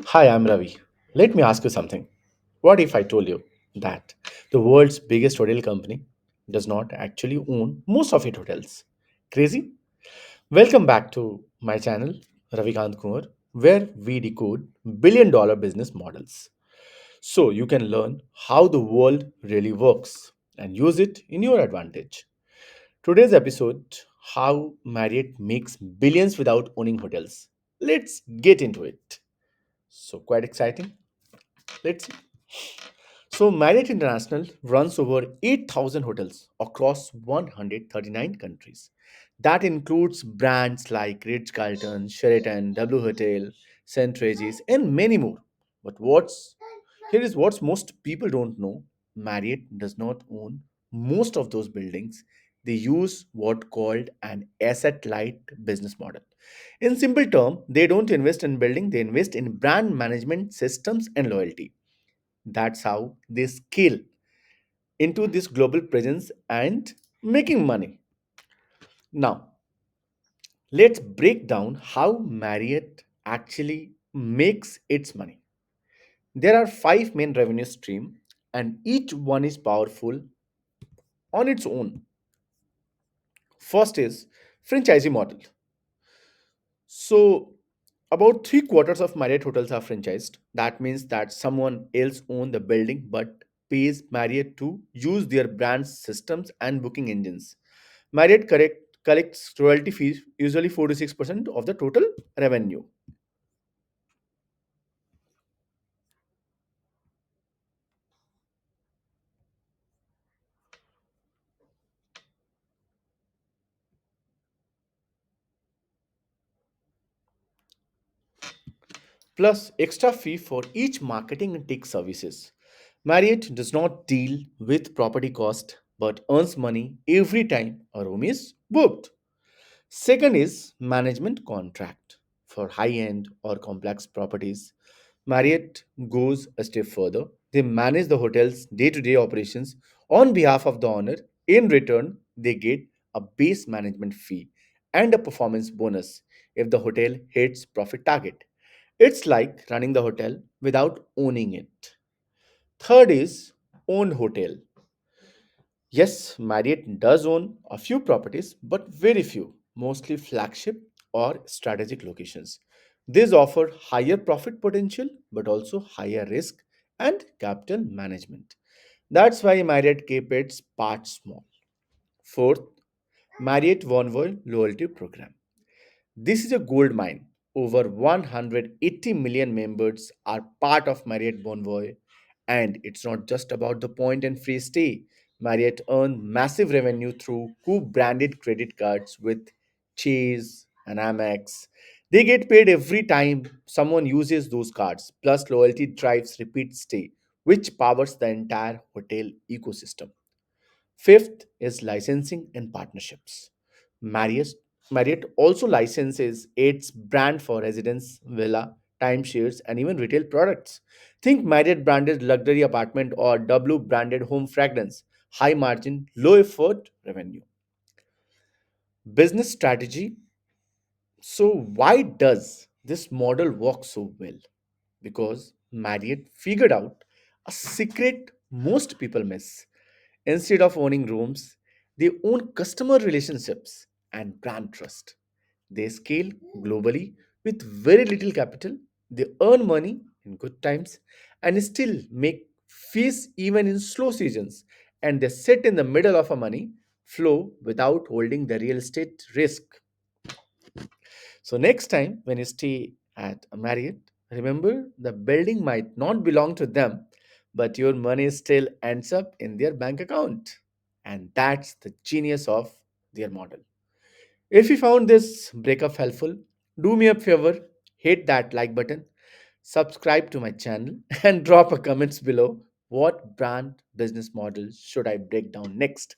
Hi, I'm Ravi. Let me ask you something. What if I told you that the world's biggest hotel company does not actually own most of its hotels? Crazy? Welcome back to my channel, Ravi Kunwar, where we decode billion-dollar business models so you can learn how the world really works and use it in your advantage. Today's episode: how Marriott makes billions without owning hotels. Let's get into it. So, quite exciting. Let's see. So, Marriott International runs over 8,000 hotels across 139 countries. That includes brands like Ritz Carlton, Sheraton, W Hotel, St. Regis, and many more. But here is what most people don't know: Marriott does not own most of those buildings. They use what called an asset-light business model. In simple term, they don't invest in building; they invest in brand management systems and loyalty. That's how they scale into this global presence and making money. Now, let's break down how Marriott actually makes its money. There are five main revenue streams, and each one is powerful on its own. First is franchisee model. So, about three quarters of Marriott hotels are franchised. That means that someone else owns the building but pays Marriott to use their brand systems and booking engines. Collects royalty fees, usually 4 to 6% of the total revenue. Plus extra fee for each marketing and tech services. Marriott does not deal with property cost but earns money every time a room is booked. Second is management contract. For high end or complex properties, Marriott goes a step further. They manage the hotel's day to day operations on behalf of the owner. In return, they get a base management fee and a performance bonus if the hotel hits profit target. It's like running the hotel without owning it. Third is owned hotel. Yes, Marriott does own a few properties, but very few, mostly flagship or strategic locations. These offer higher profit potential but also higher risk and capital management. That's why Marriott keep its part small. Fourth, Marriott Bonvoy loyalty program. This is a gold mine. Over 180 million members are part of Marriott Bonvoy, and it's not just about the point and free stay. Marriott earn massive revenue through co-branded credit cards with Chase and Amex. They get paid every time someone uses those cards. Plus, loyalty drives repeat stay, which powers the entire hotel ecosystem. Fifth is licensing and partnerships. Marriott, Marriott also licenses its brand for residence, villa, timeshares, and even retail products. Think Marriott branded luxury apartment or W branded home fragrance, high margin, low effort revenue. Business strategy. So, why does this model work so well? Because Marriott figured out a secret most people miss. Instead of owning rooms, they own customer relationships and brand trust. They scale globally with very little capital. They earn money in good times and still make fees even in slow seasons. And they sit in the middle of a money flow without holding the real estate risk. So next time when you stay at a Marriott, remember the building might not belong to them, but your money still ends up in their bank account. And that's the genius of their model. If you found this breakup helpful, do me a favor, hit that like button, subscribe to my channel, and drop a comments below what brand business model should I break down next.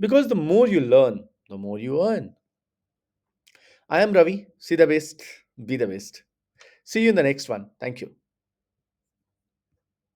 Because the more you learn, the more you earn. I am Ravi. See the best, be the best. See you in the next one. Thank you.